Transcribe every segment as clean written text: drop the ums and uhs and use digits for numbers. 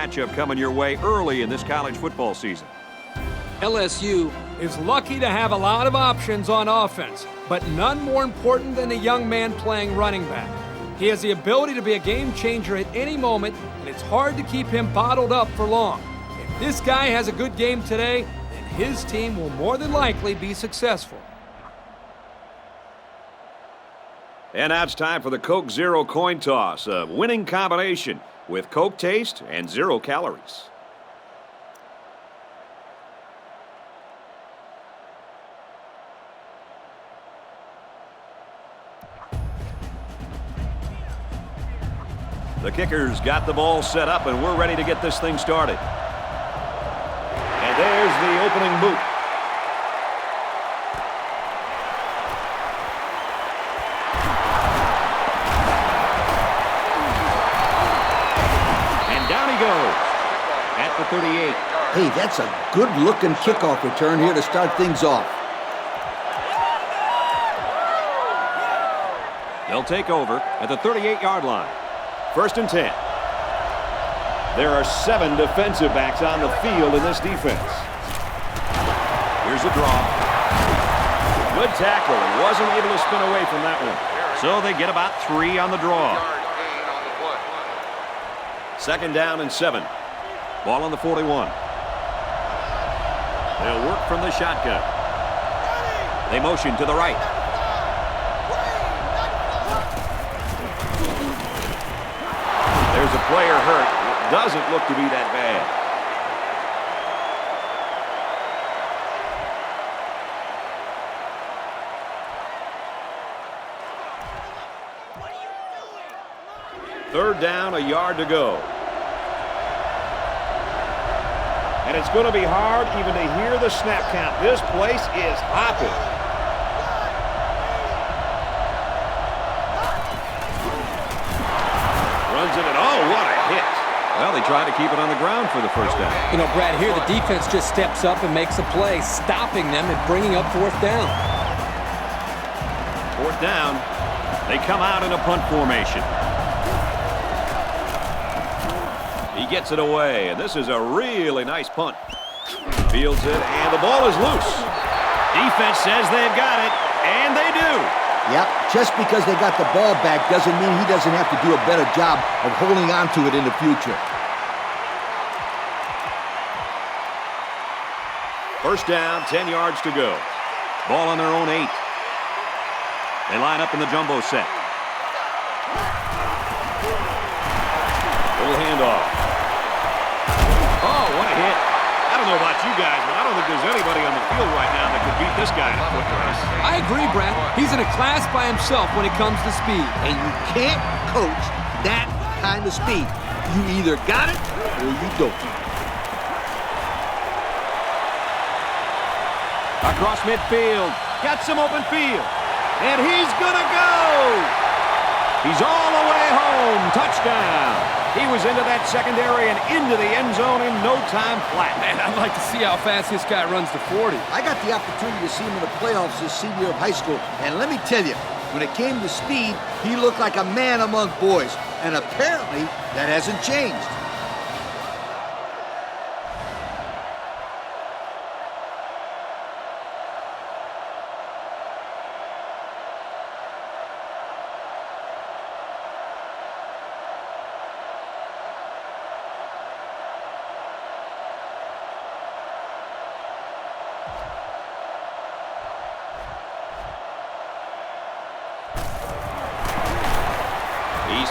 matchup coming your way early in this college football season. LSU is lucky to have a lot of options on offense, but none more important than a young man playing running back. He has the ability to be a game changer at any moment, and it's hard to keep him bottled up for long. If this guy has a good game today, then his team will more than likely be successful. And now it's time for the Coke Zero coin toss, a winning combination with Coke taste and 0 calories. The kicker's got the ball set up, and we're ready to get this thing started. And there's the opening boot. And down he goes at the 38. Hey, that's a good-looking kickoff return here to start things off. They'll take over at the 38-yard line. 1st and 10. There are 7 defensive backs on the field in this defense. Here's a draw. Good tackle, and wasn't able to spin away from that one. So they get about 3 on the draw. 2nd down and 7. Ball on the 41. They'll work from the shotgun. They motion to the right. There's a player hurt. It doesn't look to be that bad. Third down, a yard to go. And it's going to be hard even to hear the snap count. This place is hopping. Runs it and oh, what a hit. Well, they tried to keep it on the ground for the first down. You know, Brad, here the defense just steps up and makes a play, stopping them and bringing up 4th down. 4th down. They come out in a punt formation. He gets it away, and this is a really nice punt. Fields it, and the ball is loose. Defense says they've got it, and they do. Yep, just because they got the ball back doesn't mean he doesn't have to do a better job of holding on to it in the future. 1st down, 10 yards to go. Ball on their own 8. They line up in the jumbo set. Little handoff. Oh, what a hit. I don't know about you guys, but I don't think there's anybody on the field right now that could beat this guy in a foot race. I agree, Brad. He's in a class by himself when it comes to speed. And you can't coach that kind of speed. You either got it or you don't. Across midfield. Got some open field. And he's going to go. He's all the way home. Touchdown. He was into that secondary and into the end zone in no time flat. Man, I'd like to see how fast this guy runs to 40. I got the opportunity to see him in the playoffs his senior year of high school, and let me tell you, when it came to speed, he looked like a man among boys, and apparently that hasn't changed.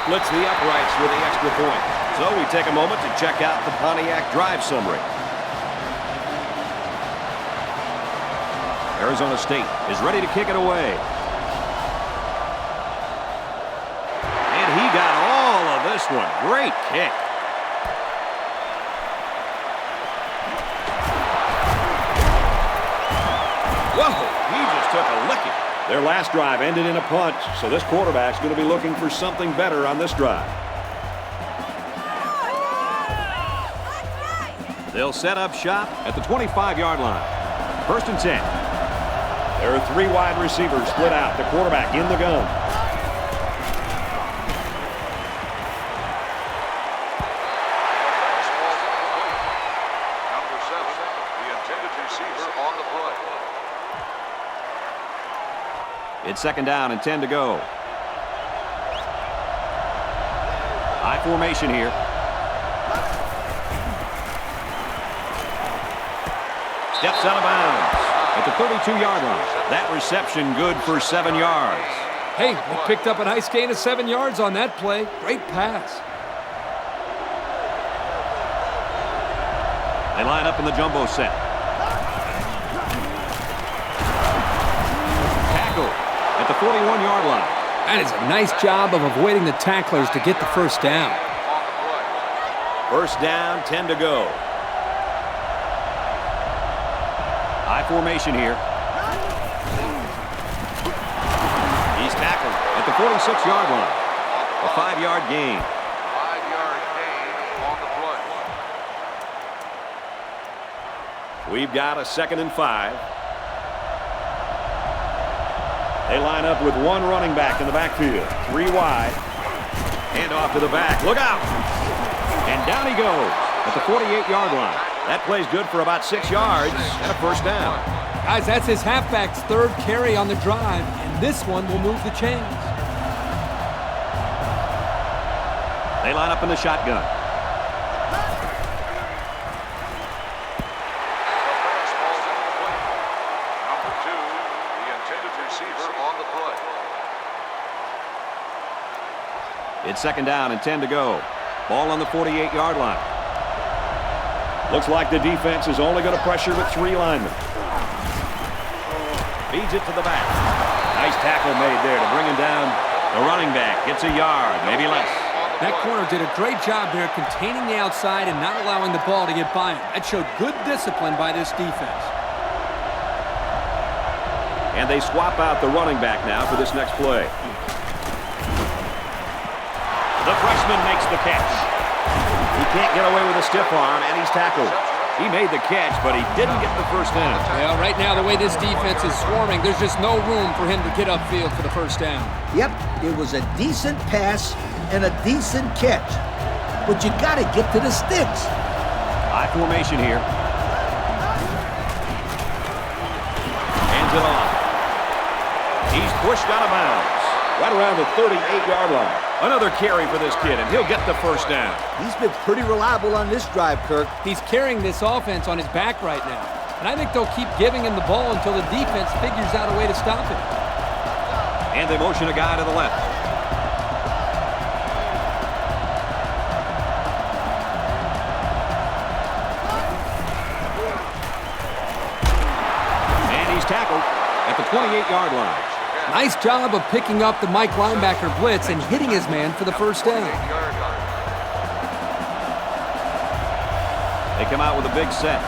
Splits the uprights with the extra point. So we take a moment to check out the Pontiac drive summary. Arizona State is ready to kick it away. And he got all of this one. Great kick. Whoa, he just took a licking. Their last drive ended in a punt, so this quarterback's going to be looking for something better on this drive. They'll set up shop at the 25-yard line. 1st and 10. There are 3 wide receivers split out. The quarterback in the gun. It's 2nd down and 10 to go. High formation here. Steps out of bounds at the 32-yard line. That reception good for 7 yards. Hey, they picked up a nice gain of 7 yards on that play. Great pass. They line up in the jumbo set. Tackle at the 41-yard line. That is a nice job of avoiding the tacklers to get the first down. 1st down, 10 to go. High formation here. He's tackled at the 46-yard line. A 5-yard gain. 5-yard gain on the play. We've got a 2nd and 5. They line up with 1 running back in the backfield. 3 wide. Hand off to the back. Look out! And down he goes at the 48-yard line. That play's good for about 6 yards and a 1st down. Guys, that's his halfback's 3rd carry on the drive, and this one will move the chains. They line up in the shotgun. Number 2, the intended receiver on the play. It's 2nd down and 10 to go. Ball on the 48-yard line. Looks like the defense is only going to pressure with 3 linemen. Feeds it to the back. Nice tackle made there to bring him down. The running back gets a yard, maybe less. That corner did a great job there containing the outside and not allowing the ball to get by him. That showed good discipline by this defense. And they swap out the running back now for this next play. The freshman makes the catch. He can't get away with a stiff arm, and he's tackled. He made the catch, but he didn't get the 1st down. Well, right now, the way this defense is swarming, there's just no room for him to get upfield for the 1st down. Yep, it was a decent pass and a decent catch. But you got to get to the sticks. High formation here. Hands it off. He's pushed out of bounds. Right around the 38-yard line. Another carry for this kid, and he'll get the 1st down. He's been pretty reliable on this drive, Kirk. He's carrying this offense on his back right now. And I think they'll keep giving him the ball until the defense figures out a way to stop him. And they motion a guy to the left. And he's tackled at the 28-yard line. Nice job of picking up the Mike linebacker blitz and hitting his man for the 1st down. They come out with a big set.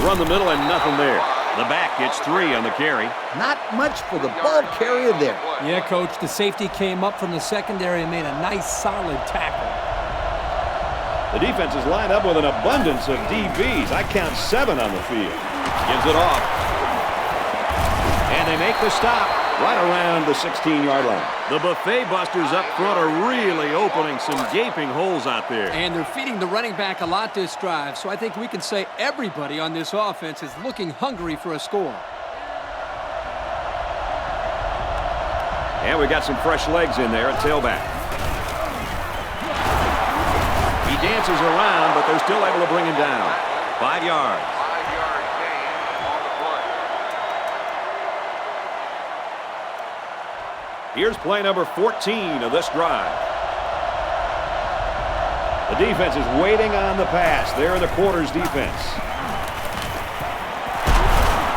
Run the middle and nothing there. The back gets 3 on the carry. Not much for the ball carrier there. Yeah, Coach, the safety came up from the secondary and made a nice, solid tackle. The defense is lined up with an abundance of DBs. I count 7 on the field. Gives it off. And they make the stop right around the 16-yard line. The Buffet Busters up front are really opening some gaping holes out there. And they're feeding the running back a lot this drive, so I think we can say everybody on this offense is looking hungry for a score. And we got some fresh legs in there at tailback. He dances around, but they're still able to bring him down. 5 yards. 5-yard gain on the play. Here's play number 14 of this drive. The defense is waiting on the pass. They're the quarters defense.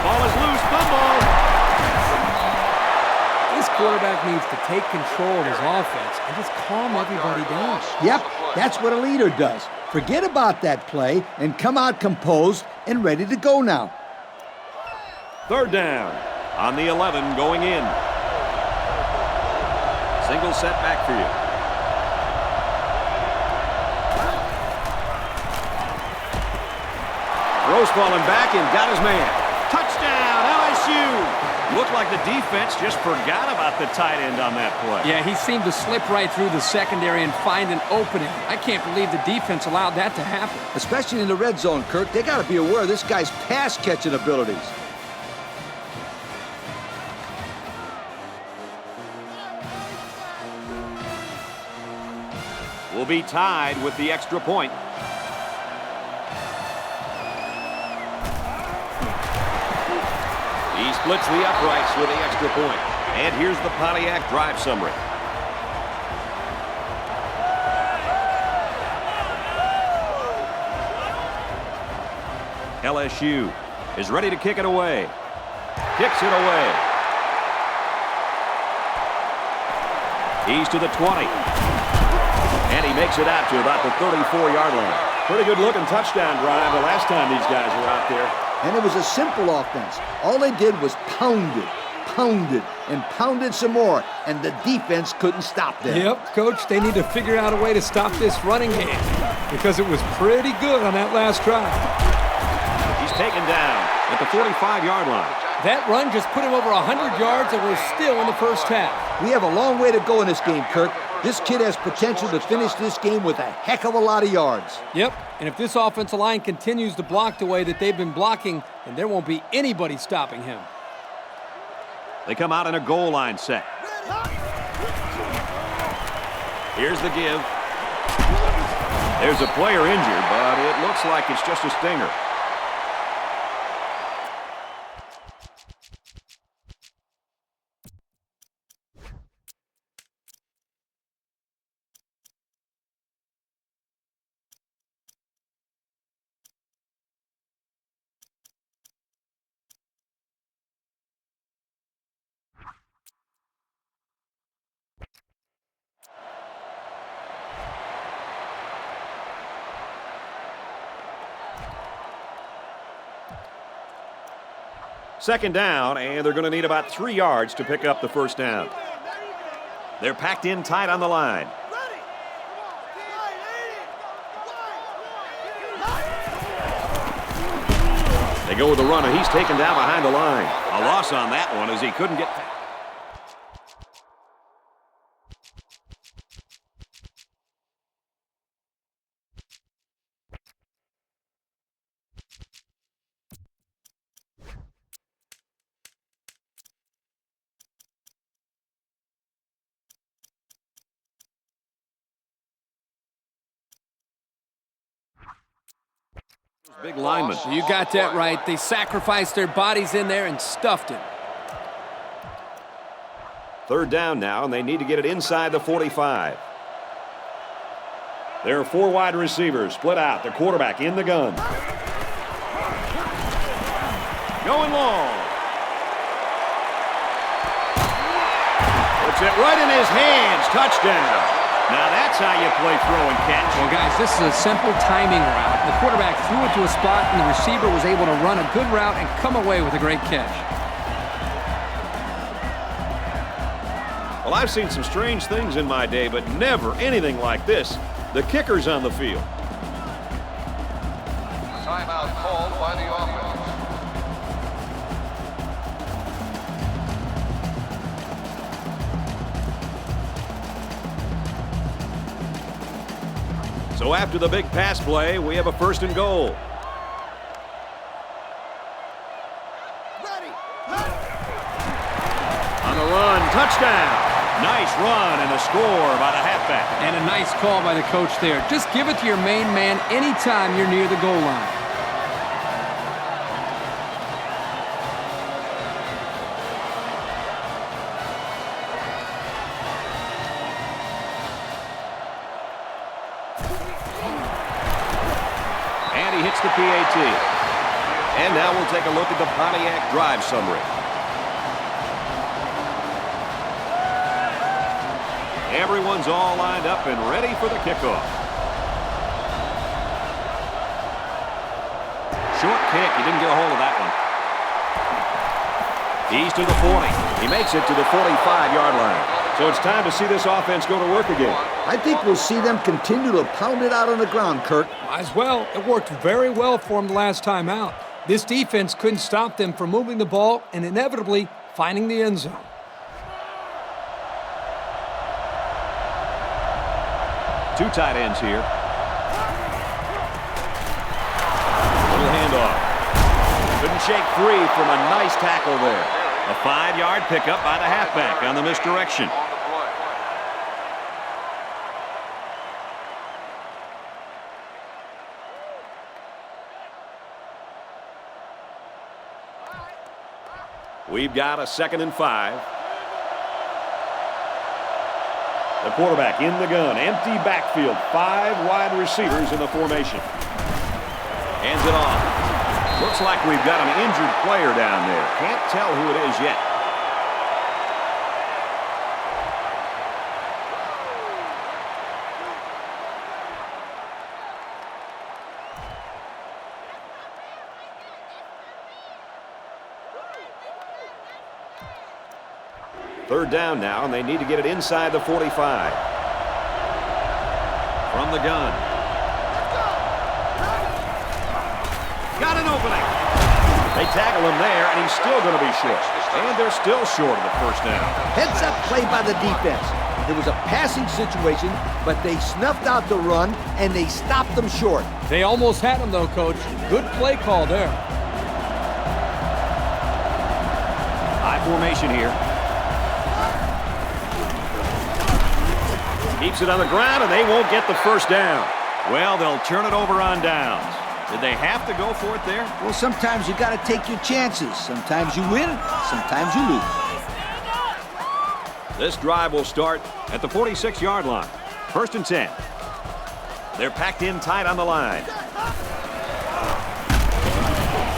Ball is loose. Fumble. This quarterback needs to take control of his offense and just calm everybody down. Yep, that's what a leader does. Forget about that play and come out composed and ready to go now. 3rd down on the 11 going in. Single set backfield. Throws falling back and got his man. Touchdown, LSU! Looked like the defense just forgot about the tight end on that play. Yeah, he seemed to slip right through the secondary and find an opening. I can't believe the defense allowed that to happen. Especially in the red zone, Kirk. They got to be aware of this guy's pass-catching abilities. will be tied with the extra point. He splits the uprights with the extra point. And here's the Pontiac drive summary. LSU is ready to kick it away. Kicks it away. He's to the 20. And he makes it out to about the 34-yard line. Pretty good looking touchdown drive the last time these guys were out there. And it was a simple offense. All they did was pound it, and pounded some more, and the defense couldn't stop them. Yep, Coach, they need to figure out a way to stop this running game because it was pretty good on that last drive. He's taken down at the 45-yard line. That run just put him over 100 yards, and we're still in the first half. We have a long way to go in this game, Kirk. This kid has potential to finish this game with a heck of a lot of yards. Yep, and if this offensive line continues to block the way that they've been blocking, then there won't be anybody stopping him. They come out in a goal line set. Here's the give. There's a player injured, but it looks like it's just a stinger. Second down, and they're going to need about 3 yards to pick up the first down. They're packed in tight on the line. They go with the run, and he's taken down behind the line. A loss on that one as he couldn't get... Big lineman. You got that right. They sacrificed their bodies in there and stuffed him. Third down now, and they need to get it inside the 45. There are 4 wide receivers split out. The quarterback in the gun. Going long. Puts it right in his hands. Touchdown. Now that's how you play throw and catch. Well, guys, this is a simple timing route. The quarterback threw it to a spot, and the receiver was able to run a good route and come away with a great catch. Well, I've seen some strange things in my day, but never anything like this. The kicker's on the field. Timeout called by the offense. So after the big pass play, we have a first and goal. On the run, touchdown. Nice run and a score by the halfback. And a nice call by the coach there. Just give it to your main man anytime you're near the goal line. And he hits the PAT. And now we'll take a look at the Pontiac drive summary. Everyone's all lined up and ready for the kickoff. Short kick. He didn't get a hold of that one. He's to the 40. He makes it to the 45-yard line. So it's time to see this offense go to work again. I think we'll see them continue to pound it out on the ground, Kirk. Might as well. It worked very well for them the last time out. This defense couldn't stop them from moving the ball and inevitably finding the end zone. Two tight ends here. Little handoff. Couldn't shake free from a nice tackle there. A 5-yard pickup by the halfback on the misdirection. We've got a 2nd and 5. The quarterback in the gun. Empty backfield. 5 wide receivers in the formation. Hands it off. Looks like we've got an injured player down there. Can't tell who it is yet. Third down now, and they need to get it inside the 45. From the gun. Got an opening. They tackle him there, and he's still going to be short. And they're still short of the first down. Heads-up play by the defense. It was a passing situation, but they snuffed out the run, and they stopped them short. They almost had him, though, Coach. Good play call there. High formation here. Keeps it on the ground, and they won't get the first down. Well, they'll turn it over on downs. Did they have to go for it there? Well, sometimes you got to take your chances. Sometimes you win, sometimes you lose. This drive will start at the 46-yard line. 1st and 10. They're packed in tight on the line.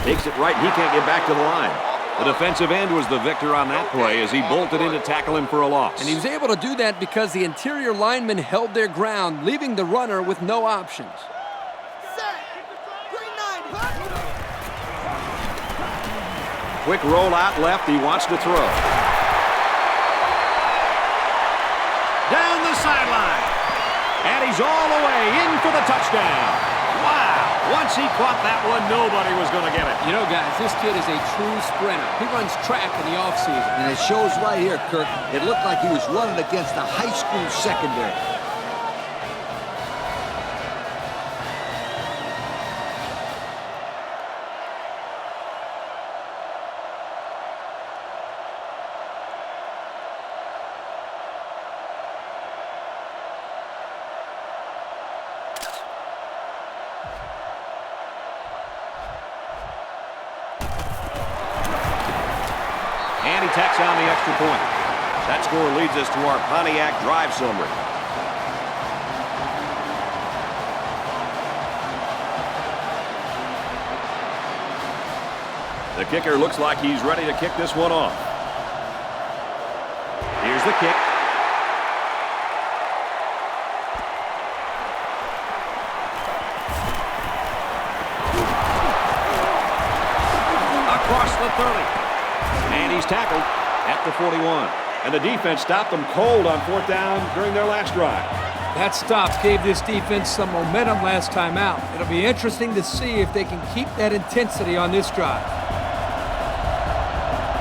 Takes it right, he can't get back to the line. The defensive end was the victor on that play as he bolted in to tackle him for a loss. And he was able to do that because the interior linemen held their ground, leaving the runner with no options. Quick roll out left. He wants to throw. Down the sideline. And he's all the way in for the touchdown. Wow. Once he caught that one, nobody was going to get it. You know, guys, this kid is a true sprinter. He runs track in the offseason. And it shows right here, Kirk. It looked like he was running against a high school secondary. And he tacks on the extra point. That score leads us to our Pontiac drive summary. The kicker looks like he's ready to kick this one off. Here's the kick. Across the 30. And he's tackled at the 41. And the defense stopped them cold on 4th down during their last drive. That stop gave this defense some momentum last time out. It'll be interesting to see if they can keep that intensity on this drive.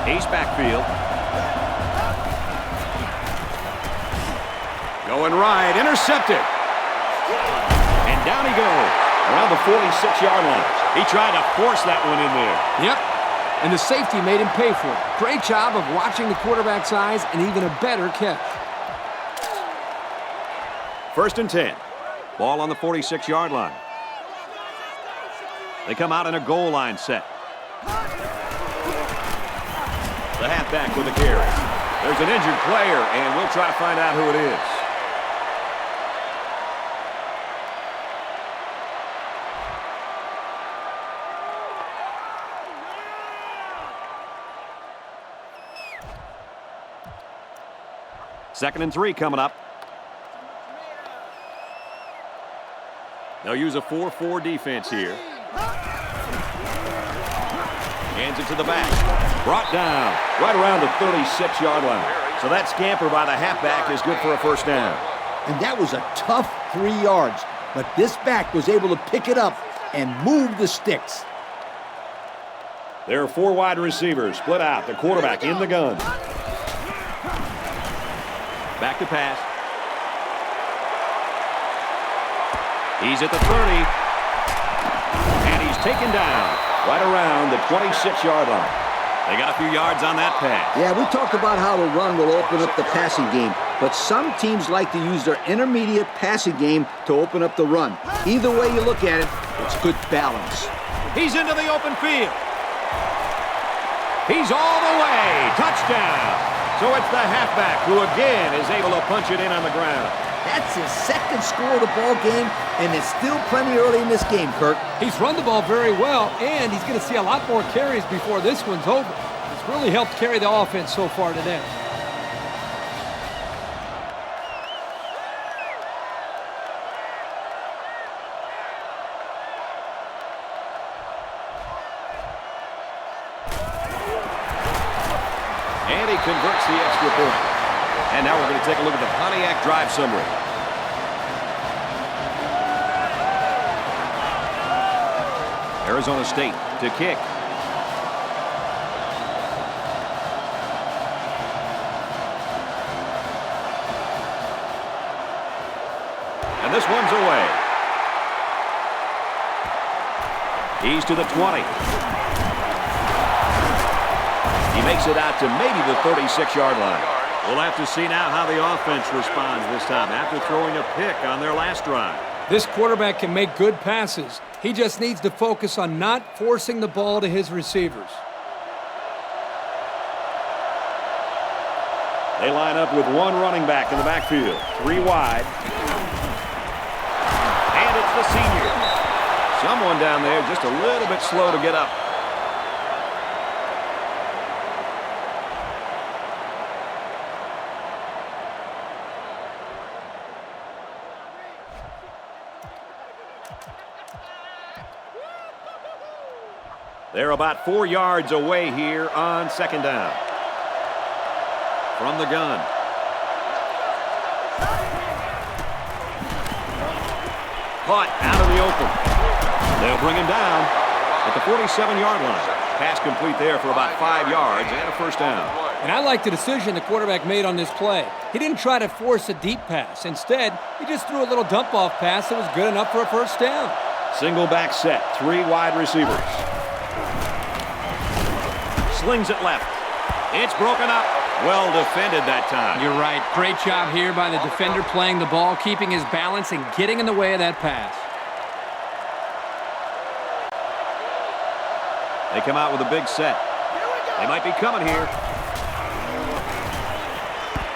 Ace backfield. Going right, intercepted. And down he goes around the 46-yard line. He tried to force that one in there. Yep. And the safety made him pay for it. Great job of watching the quarterback's eyes and even a better catch. 1st and 10. Ball on the 46-yard line. They come out in a goal line set. The halfback with the carry. There's an injured player, and we'll try to find out who it is. Second and 3 coming up. They'll use a 4-4 defense here. Hands it to the back. Brought down right around the 36-yard line. So that scamper by the halfback is good for a first down. And that was a tough 3 yards. But this back was able to pick it up and move the sticks. There are 4 wide receivers split out. The quarterback in the gun. Back to pass. He's at the 30. And he's taken down right around the 26-yard line. They got a few yards on that pass. Yeah, we talked about how the run will open up the passing game. But some teams like to use their intermediate passing game to open up the run. Either way you look at it, it's good balance. He's into the open field. He's all the way. Touchdown. So it's the halfback who again is able to punch it in on the ground. That's his second score of the ball game, and it's still plenty early in this game, Kirk. He's run the ball very well, and he's going to see a lot more carries before this one's over. It's really helped carry the offense so far today. And he converts the extra point. And now we're going to take a look at the Pontiac drive summary. Arizona State to kick. And this one's away. He's to the 20. He makes it out to maybe the 36-yard line. We'll have to see now how the offense responds this time after throwing a pick on their last drive. This quarterback can make good passes. He just needs to focus on not forcing the ball to his receivers. They line up with one running back in the backfield. 3 wide. And it's the senior. Someone down there just a little bit slow to get up. They're about 4 yards away here on second down. From the gun. Caught out of the open. They'll bring him down at the 47-yard line. Pass complete there for about 5 yards and a first down. And I like the decision the quarterback made on this play. He didn't try to force a deep pass. Instead, he just threw a little dump-off pass that was good enough for a first down. Single back set, 3 wide receivers. Slings it left. It's broken up. Well defended that time. You're right. Great job here by the defender playing the ball, keeping his balance, and getting in the way of that pass. They come out with a big set. They might be coming here.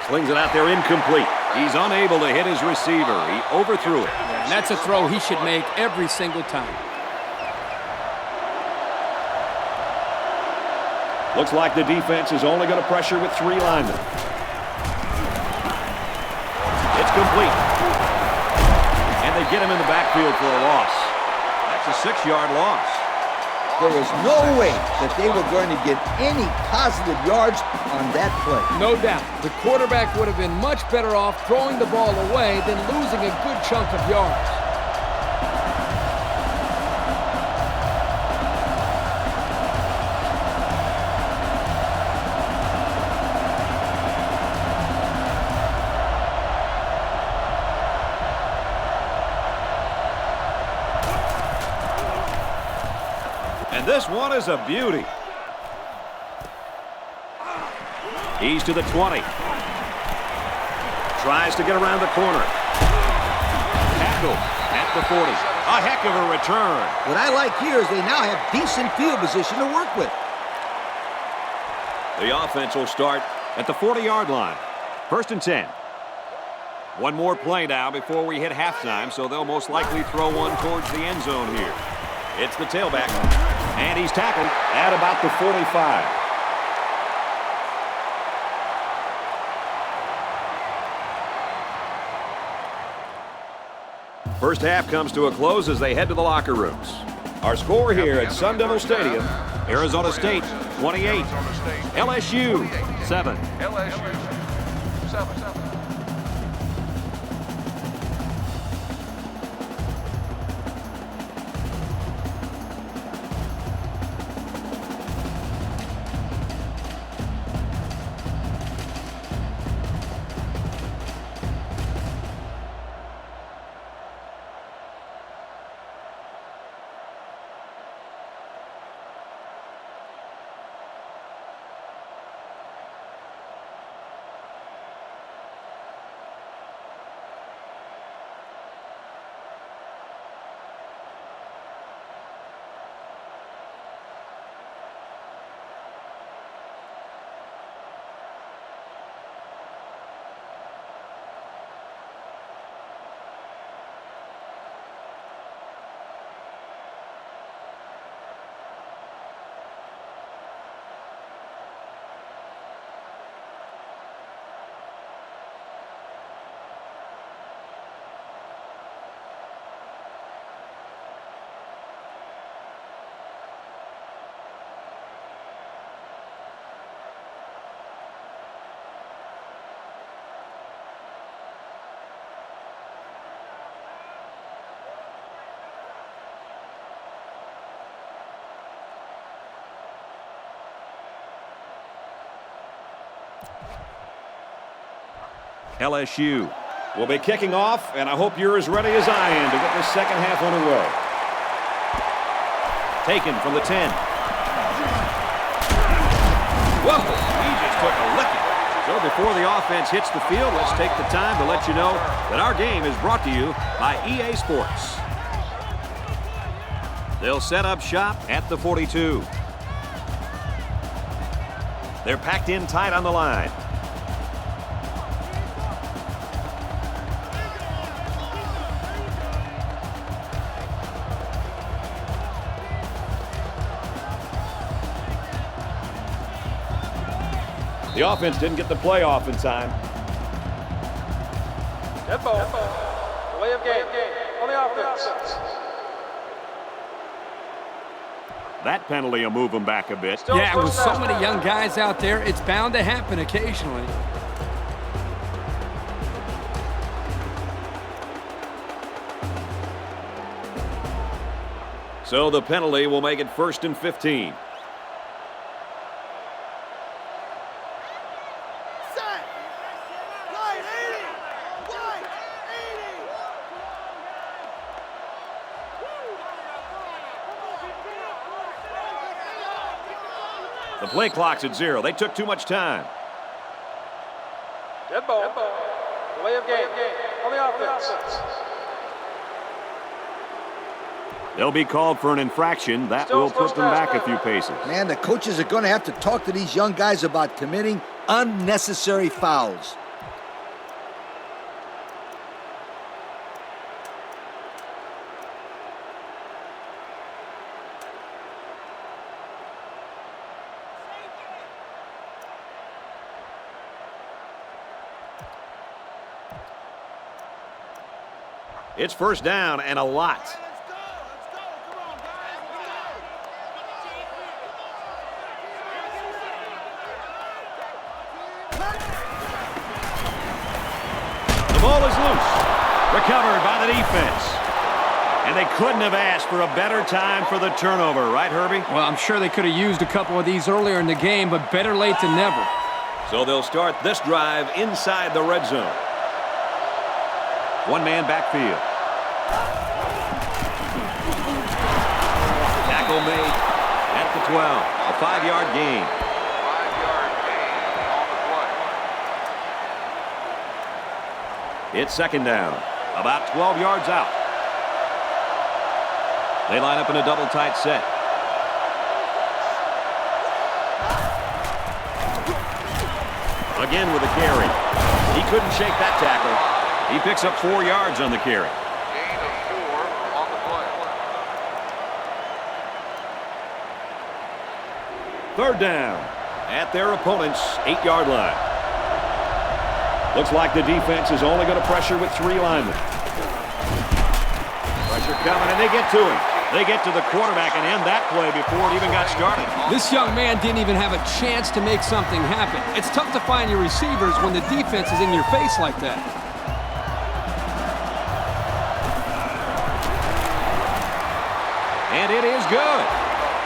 Slings it out there incomplete. He's unable to hit his receiver. He overthrew it. And that's a throw he should make every single time. Looks like the defense is only going to pressure with 3 linemen. It's complete. And they get him in the backfield for a loss. That's a 6-yard loss. There was no way that they were going to get any positive yards on that play. No doubt. The quarterback would have been much better off throwing the ball away than losing a good chunk of yards. And this one is a beauty. He's to the 20. Tries to get around the corner. Tackle at the 40. A heck of a return. What I like here is they now have decent field position to work with. The offense will start at the 40-yard line. 1st and 10. One more play now before we hit halftime, so they'll most likely throw one towards the end zone here. It's the tailback. And he's tackled at about the 45. First half comes to a close as they head to the locker rooms. Our score here at Sun Devil Stadium, Arizona State 28, LSU 7. LSU 7. LSU will be kicking off, and I hope you're as ready as I am to get this second half underway. Taken from the 10. Whoa, he just took a licking. So before the offense hits the field, let's take the time to let you know that our game is brought to you by EA Sports. They'll set up shop at the 42. They're packed in tight on the line. The offense didn't get the play off in time. Dead ball. Delay of game. On the offense. That penalty will move them back a bit. Yeah, with so many young guys out there, it's bound to happen occasionally. So the penalty will make it 1st and 15. The play clock's at 0. They took too much time. Dead ball. Delay of game. On the offense. They'll be called for an infraction. That will put them back a few paces. Man, the coaches are going to have to talk to these young guys about committing unnecessary fouls. It's 1st down and a lot. The ball is loose. Recovered by the defense. And they couldn't have asked for a better time for the turnover, right, Herbie? Well, I'm sure they could have used a couple of these earlier in the game, but better late than never. So they'll start this drive inside the red zone. One-man backfield. Tackle made at the 12. A 5-yard gain. 5-yard gain on the play. It's 2nd down. About 12 yards out. They line up in a double tight set. Again with a carry. He couldn't shake that tackle. He picks up 4 yards on the carry. Gain of 4 on the play. 3rd down at their opponent's 8-yard line. Looks like the defense is only going to pressure with 3 linemen. Pressure coming, and they get to him. They get to the quarterback and end that play before it even got started. This young man didn't even have a chance to make something happen. It's tough to find your receivers when the defense is in your face like that. And it is good.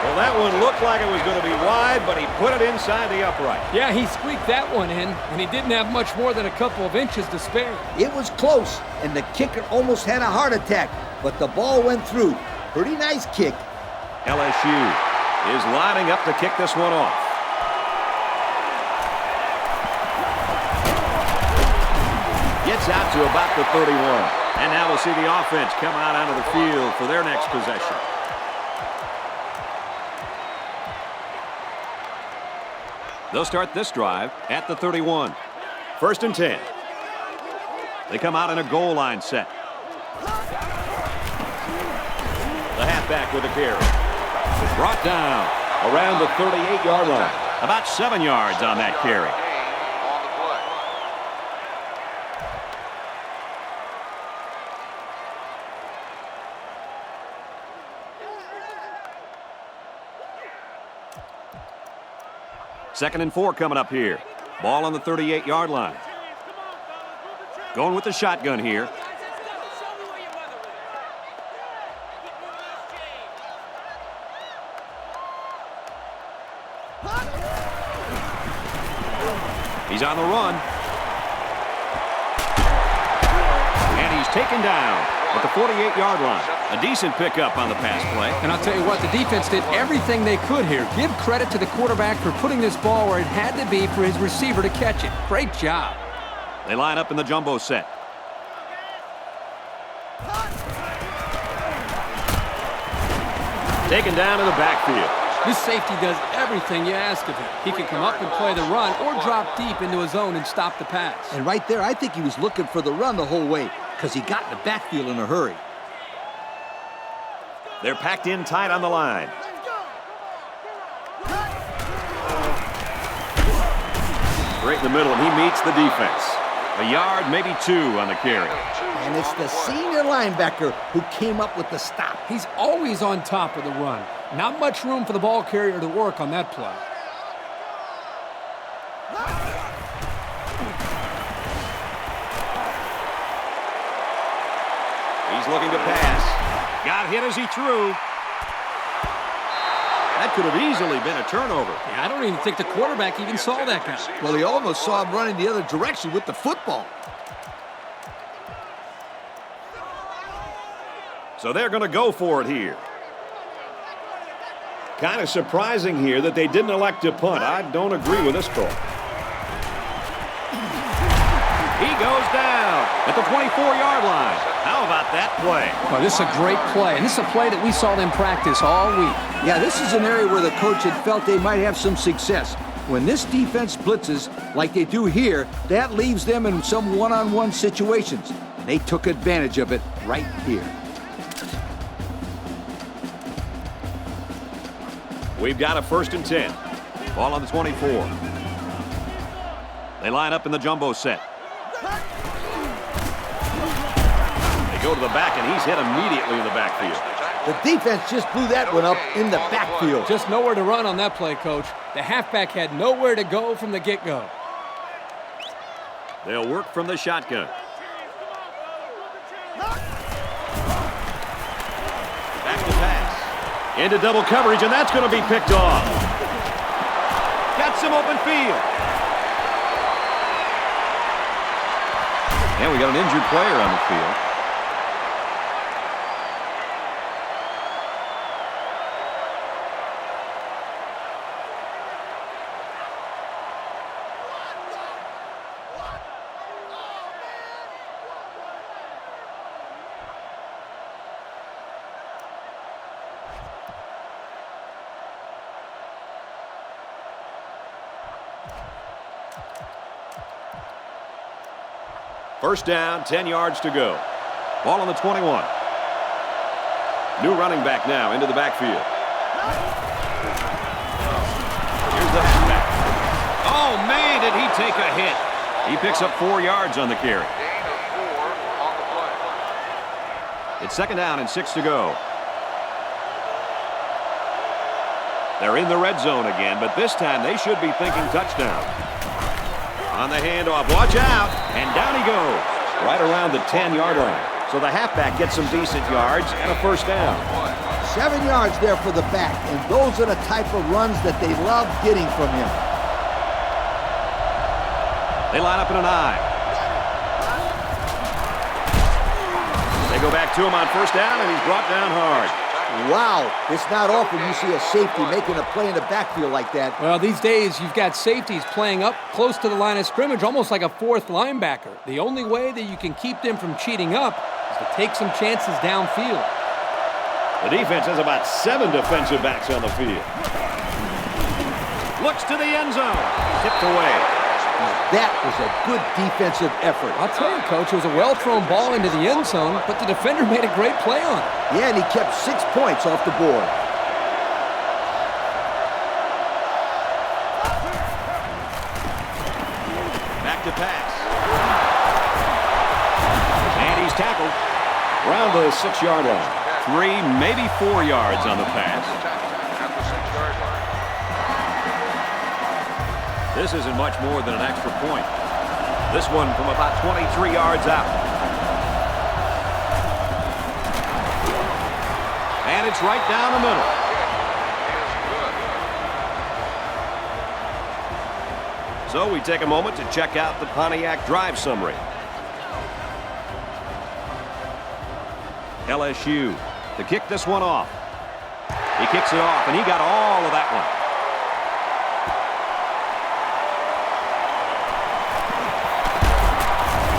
Well, that one looked like it was going to be wide, but he put it inside the upright. Yeah, he squeaked that one in, and he didn't have much more than a couple of inches to spare. It was close, and the kicker almost had a heart attack, but the ball went through. Pretty nice kick. LSU is lining up to kick this one off. Gets out to about the 31. And now we'll see the offense come out onto the field for their next possession. They'll start this drive at the 31. 1st and 10. They come out in a goal line set. The halfback with a carry. Brought down around the 38-yard line. About 7 yards on that carry. Gain on the play. Second and 4 coming up here. Ball on the 38-yard line. Going with the shotgun here. He's on the run. taken down at the 48-yard line. A decent pickup on the pass play. And I'll tell you what, the defense did everything they could here. Give credit to the quarterback for putting this ball where it had to be for his receiver to catch it. Great job. They line up in the jumbo set. Taken down in the backfield. This safety does everything you ask of him. He can come up and play the run or drop deep into his zone and stop the pass. And right there, I think he was looking for the run the whole way because he got in the backfield in a hurry. They're packed in tight on the line. Right in the middle, and he meets the defense. A yard, maybe 2 on the carry. And it's the senior linebacker who came up with the stop. He's always on top of the run. Not much room for the ball carrier to work on that play. He's looking to pass. Got hit as he threw. That could have easily been a turnover. Yeah, I don't even think the quarterback even saw that guy. Well, he almost saw him running the other direction with the football. So they're going to go for it here. Kind of surprising here that they didn't elect to punt. I don't agree with this call. He goes down at the 24-yard line. How about that play? Well, this is a great play, and this is a play that we saw them practice all week. Yeah, this is an area where the coach had felt they might have some success. When this defense blitzes like they do here, that leaves them in some one-on-one situations. And they took advantage of it right here. We've got a 1st and 10. Ball on the 24. They line up in the jumbo set. They go to the back, and he's hit immediately in the backfield. The defense just blew that one up in the backfield. Just nowhere to run on that play, Coach. The halfback had nowhere to go from the get-go. They'll work from the shotgun. Back to pass. Into double coverage, and that's going to be picked off. Got some open field. And we got an injured player on the field. First down, 10 yards to go. Ball on the 21. New running back now into the backfield. Here's the halfback. Oh, man, did he take a hit. He picks up 4 yards on the carry. It's 2nd down and 6 to go. They're in the red zone again, but this time they should be thinking touchdown. On the handoff, watch out, and down he goes, right around the 10-yard line. So the halfback gets some decent yards and a 1st down. 7 yards there for the back, and those are the type of runs that they love getting from him. They line up in an I. They go back to him on 1st down, and he's brought down hard. Wow, it's not often you see a safety making a play in the backfield like that. Well, these days you've got safeties playing up close to the line of scrimmage, almost like a 4th linebacker. The only way that you can keep them from cheating up is to take some chances downfield. The defense has about 7 defensive backs on the field. Looks to the end zone. Tipped away. That was a good defensive effort. I'll tell you, Coach, it was a well-thrown ball into the end zone, but the defender made a great play on it. Yeah, and he kept 6 points off the board. Back to pass. And he's tackled around the 6-yard line. 3, maybe 4 yards on the pass. This isn't much more than an extra point. This one from about 23 yards out. And it's right down the middle. So we take a moment to check out the Pontiac drive summary. LSU to kick this one off. He kicks it off, and he got all of that one.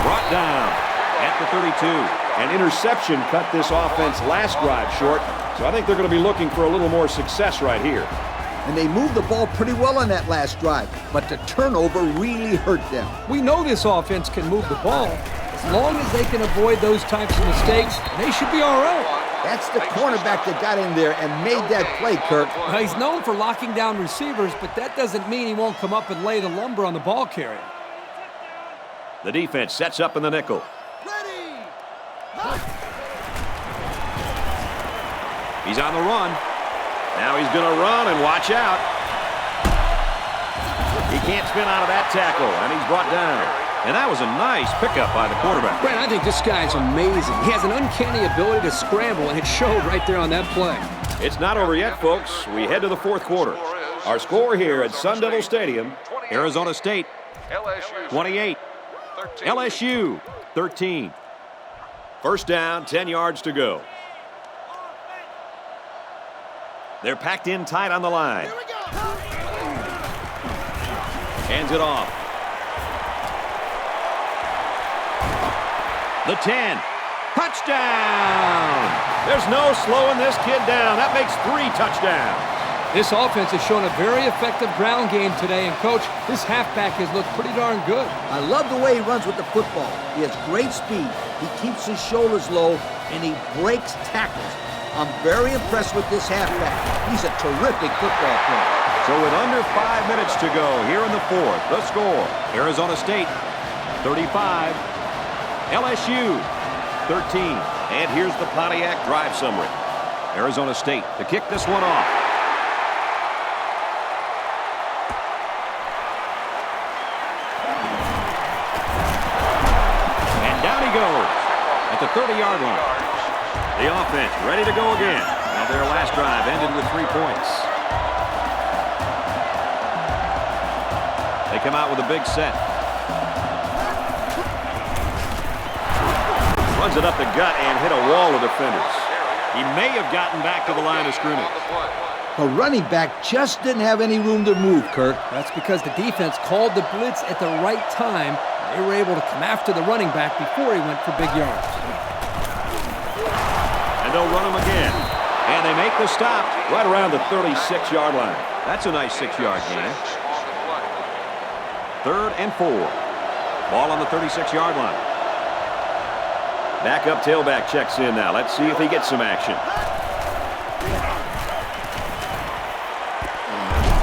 Brought down at the 32. An interception cut this offense last drive short, so I think they're going to be looking for a little more success right here. And they moved the ball pretty well on that last drive, but the turnover really hurt them. We know this offense can move the ball. As long as they can avoid those types of mistakes, they should be all right. That's the cornerback that got in there and made that play, Kirk. Well, he's known for locking down receivers, but that doesn't mean he won't come up and lay the lumber on the ball carrier. The defense sets up in the nickel. He's on the run. Now he's going to run and watch out. He can't spin out of that tackle, and he's brought down. And that was a nice pickup by the quarterback. Brad, I think this guy's amazing. He has an uncanny ability to scramble, and it showed right there on that play. It's not over yet, folks. We head to the fourth quarter. Our score here at Sun Devil Stadium, Arizona State, 28. LSU, 13. First down, 10 yards to go. They're packed in tight on the line. Hands it off. The 10. Touchdown! There's no slowing this kid down. That makes 3 touchdowns. This offense has shown a very effective ground game today, and, Coach, this halfback has looked pretty darn good. I love the way he runs with the football. He has great speed. He keeps his shoulders low, and he breaks tackles. I'm very impressed with this halfback. He's a terrific football player. So with under 5 minutes to go here in the fourth, the score, Arizona State, 35, LSU, 13. And here's the Pontiac drive summary. Arizona State to kick this one off. And down he goes at the 30-yard line. The offense ready to go again. And their last drive ended with 3 points. They come out with a big set. Runs it up the gut and hit a wall of defenders. He may have gotten back to the line of scrimmage. The running back just didn't have any room to move, Kirk. That's because the defense called the blitz at the right time. They were able to come after the running back before he went for big yards. And they'll run him again. And they make the stop right around the 36-yard line. That's a nice 6-yard gain. 3rd and 4. Ball on the 36-yard line. Backup tailback checks in now. Let's see if he gets some action.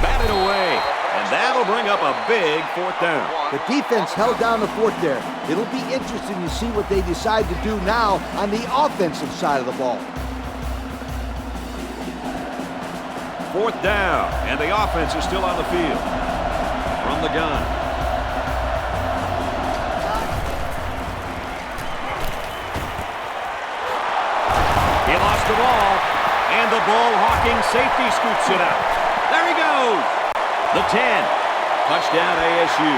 Batted away. And that'll bring up a big 4th down. The defense held down the fort there. It'll be interesting to see what they decide to do now on the offensive side of the ball. 4th down, and the offense is still on the field. From the gun. He lost the ball, and the ball-hawking safety scoops it out. There he goes. The 10. Touchdown ASU.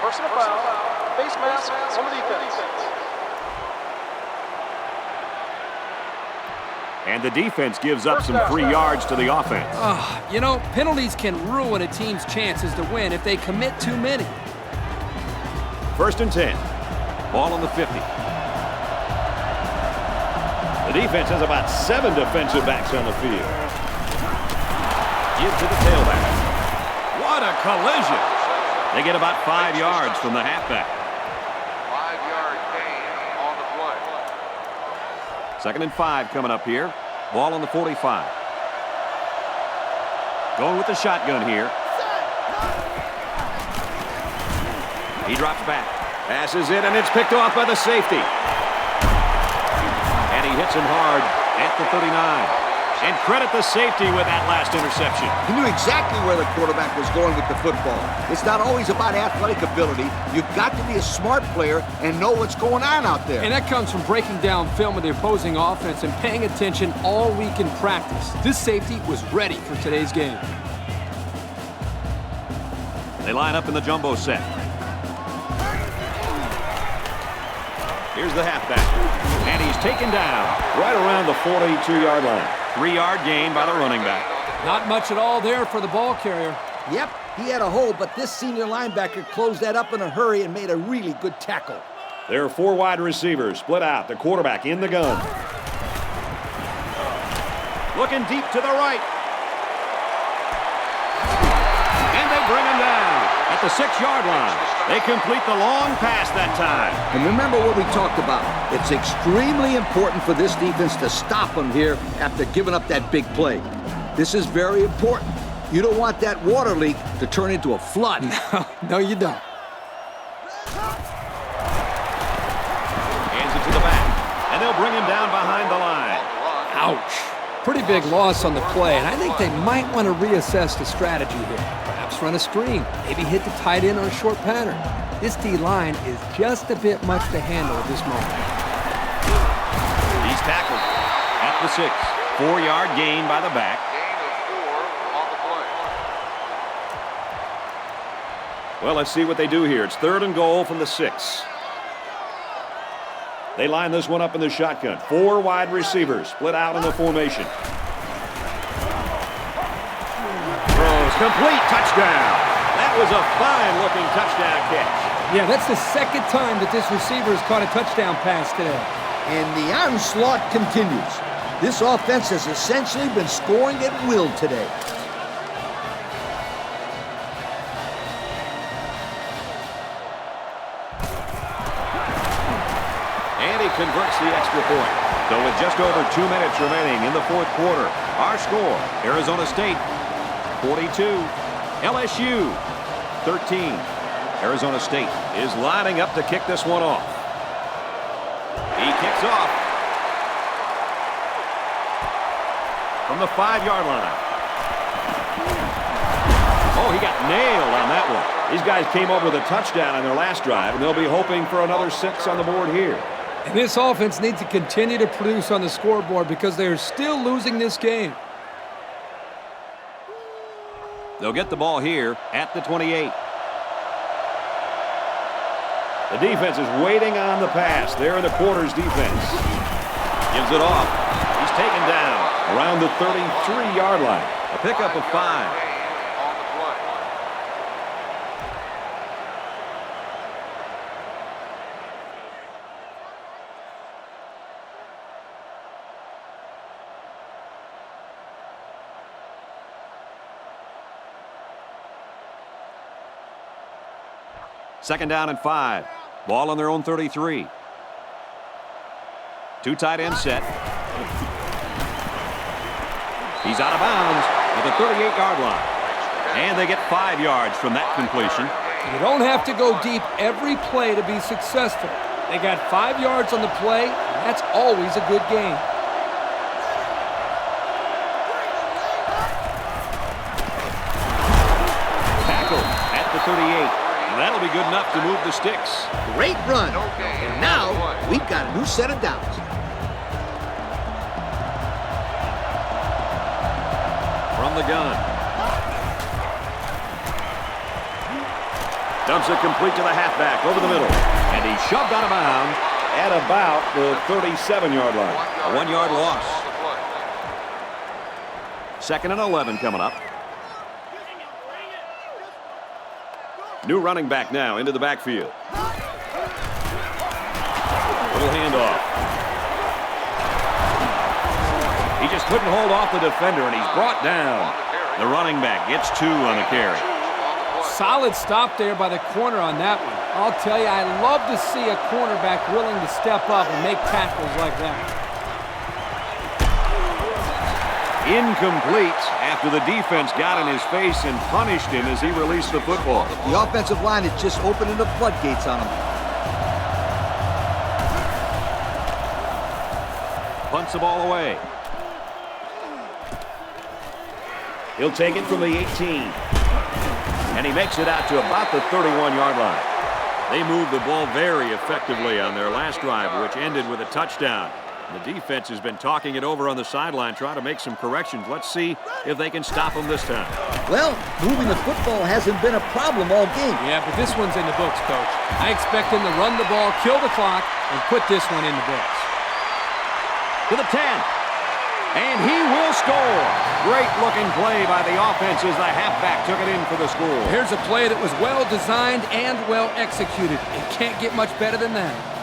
Personal foul. Face mask on the defense. And the defense gives up some free yards to the offense. You know, penalties can ruin a team's chances to win if they commit too many. 1st and 10. Ball on the 50. The defense has about 7 defensive backs on the field. Give to the tailback. What a collision. They get about 5 yards from the halfback. 5-yard gain on the play. 2nd and 5 coming up here. Ball on the 45. Going with the shotgun here. He drops back. Passes it, and it's picked off by the safety. And he hits him hard at the 39. And credit the safety with that last interception. He knew exactly where the quarterback was going with the football. It's not always about athletic ability. You've got to be a smart player and know what's going on out there. And that comes from breaking down film of the opposing offense and paying attention all week in practice. This safety was ready for today's game. They line up in the jumbo set. Here's the halfback. And he's taken down right around the 42-yard line. 3-yard gain by the running back. Not much at all there for the ball carrier. Yep, he had a hole, but this senior linebacker closed that up in a hurry and made a really good tackle. There are 4 wide receivers split out. The quarterback in the gun. Looking deep to the right. And they bring him down at the 6-yard line. They complete the long pass that time. And remember what we talked about. It's extremely important for this defense to stop them here after giving up that big play. This is very important. You don't want that water leak to turn into a flood. No, you don't. Hands it to the back. And they'll bring him down behind the line. Ouch. Pretty big loss on the play, and I think they might want to reassess the strategy here. Perhaps run a screen, maybe hit the tight end on a short pattern. This D-line is just a bit much to handle at this moment. He's tackled at the 6. 4-yard gain by the back. Gain of 4 on the play. Well, let's see what they do here. It's 3rd and goal from the 6. They line this one up in the shotgun. 4 wide receivers split out in the formation. Throws complete. Touchdown. That was a fine-looking touchdown catch. Yeah, that's the second time that this receiver has caught a touchdown pass today. And the onslaught continues. This offense has essentially been scoring at will today. Converts the extra point. So with just over 2 minutes remaining in the 4th quarter, our score, Arizona State 42, LSU 13. Arizona State is lining up to kick this one off. He kicks off from the 5-yard line. Oh, he got nailed on that one. These guys came over with a touchdown on their last drive, and they'll be hoping for another 6 on the board here. And this offense needs to continue to produce on the scoreboard because they're still losing this game. They'll get the ball here at the 28. The defense is waiting on the pass. They're in the quarters defense. Gives it off. He's taken down around the 33-yard line. A pickup of 5. Second down and 5. Ball on their own 33. 2 tight ends set. He's out of bounds at the 38-yard line. And they get 5 yards from that completion. You don't have to go deep every play to be successful. They got 5 yards on the play, and that's always a good gain. Tackle at the 38. That'll be good enough to move the sticks. Great run. And now we've got a new set of downs. From the gun. Dumps it complete to the halfback over the middle. And he's shoved out of bounds at about the 37-yard line. A 1-yard loss. 2nd and 11 coming up. New running back now into the backfield. Little handoff. He just couldn't hold off the defender, and he's brought down. The running back gets 2 on the carry. Solid stop there by the corner on that one. I'll tell you, I love to see a cornerback willing to step up and make tackles like that. Incomplete after the defense got in his face and punished him as he released the football. The offensive line is just opening the floodgates on him. Punts the ball away. He'll take it from the 18. And he makes it out to about the 31-yard line. They moved the ball very effectively on their last drive, which ended with a touchdown. The defense has been talking it over on the sideline, trying to make some corrections. Let's see if they can stop them this time. Well, moving the football hasn't been a problem all game. Yeah, but this one's in the books, Coach. I expect him to run the ball, kill the clock, and put this one in the books. To the 10. And he will score. Great looking play by the offense as the halfback took it in for the score. Here's a play that was well designed and well executed. It can't get much better than that.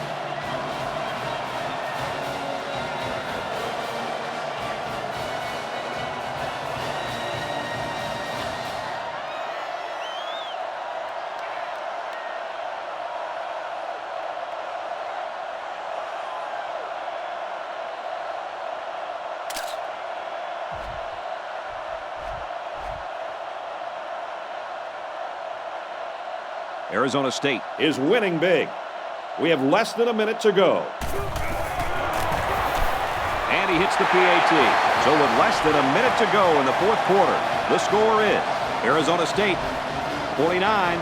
Arizona State is winning big. We have less than a minute to go. And he hits the PAT. So with less than a minute to go in the fourth quarter, the score is Arizona State 49,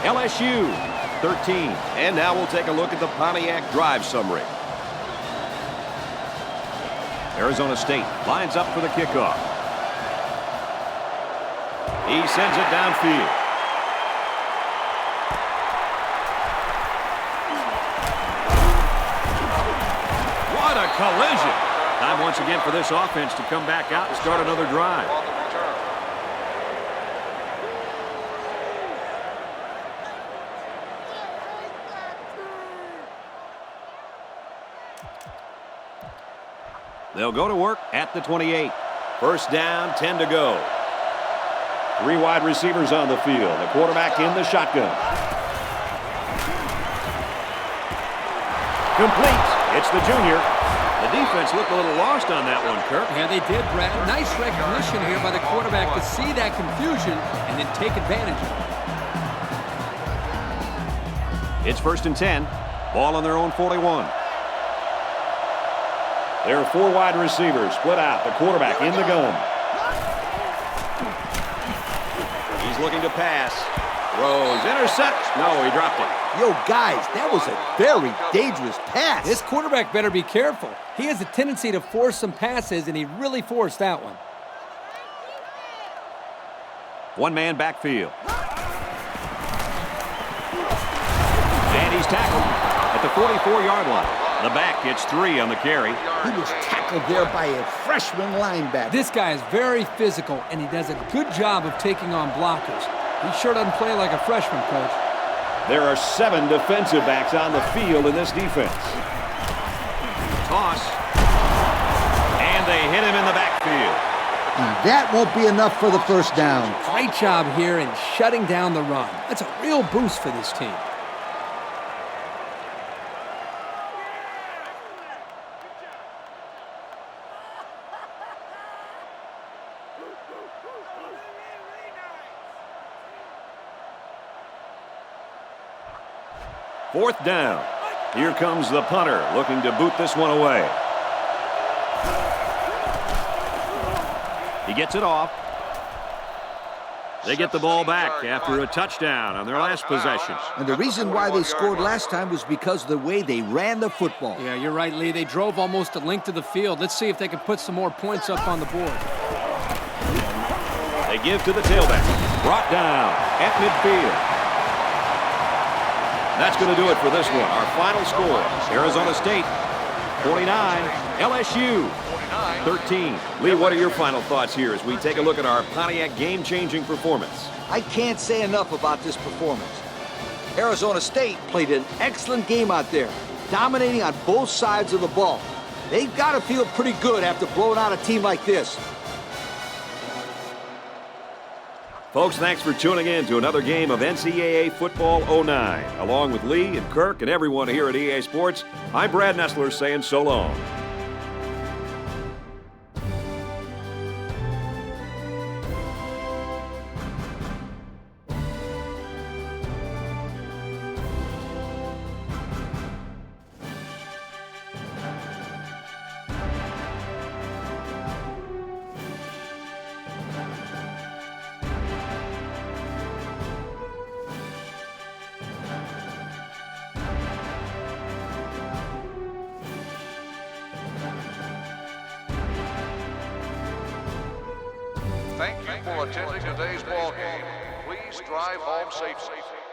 LSU 13. And now we'll take a look at the Pontiac drive summary. Arizona State lines up for the kickoff. He sends it downfield. What a collision. Time once again for this offense to come back out and start another drive. On the return. They'll go to work at the 28. First down, 10 to go. 3 wide receivers on the field. The quarterback in the shotgun. Complete. It's the junior. The defense looked a little lost on that one, Kirk. Yeah, they did, Brad. Nice recognition here by the quarterback to see that confusion and then take advantage of it. It's first and 10. Ball on their own 41. There are 4 wide receivers split out. The quarterback in the gun. He's looking to pass. Throws, intercepts. No, he dropped it. Yo, guys, that was a very dangerous pass. This quarterback better be careful. He has a tendency to force some passes, and he really forced that one. 1-man backfield. And he's tackled at the 44-yard line. The back gets 3 on the carry. He was tackled there by a freshman linebacker. This guy is very physical, and he does a good job of taking on blockers. He sure doesn't play like a freshman, Coach. There are 7 defensive backs on the field in this defense. Toss. And they hit him in the backfield. And that won't be enough for the first down. Great job here in shutting down the run. That's a real boost for this team. Fourth down. Here comes the punter looking to boot this one away. He gets it off. They get the ball back after a touchdown on their last possession. And the reason why they scored last time was because of the way they ran the football. Yeah, you're right, Lee. They drove almost a length of the field. Let's see if they can put some more points up on the board. They give to the tailback. Brought down at midfield. That's going to do it for this one. Our final score, Arizona State 49, LSU 13. Lee, what are your final thoughts here as we take a look at our Pontiac game-changing performance? I can't say enough about this performance. Arizona State played an excellent game out there, dominating on both sides of the ball. They've got to feel pretty good after blowing out a team like this. Folks, thanks for tuning in to another game of NCAA Football 09. Along with Lee and Kirk and everyone here at EA Sports, I'm Brad Nessler saying so long. Thank you for attending today's ball game. Please drive home safely.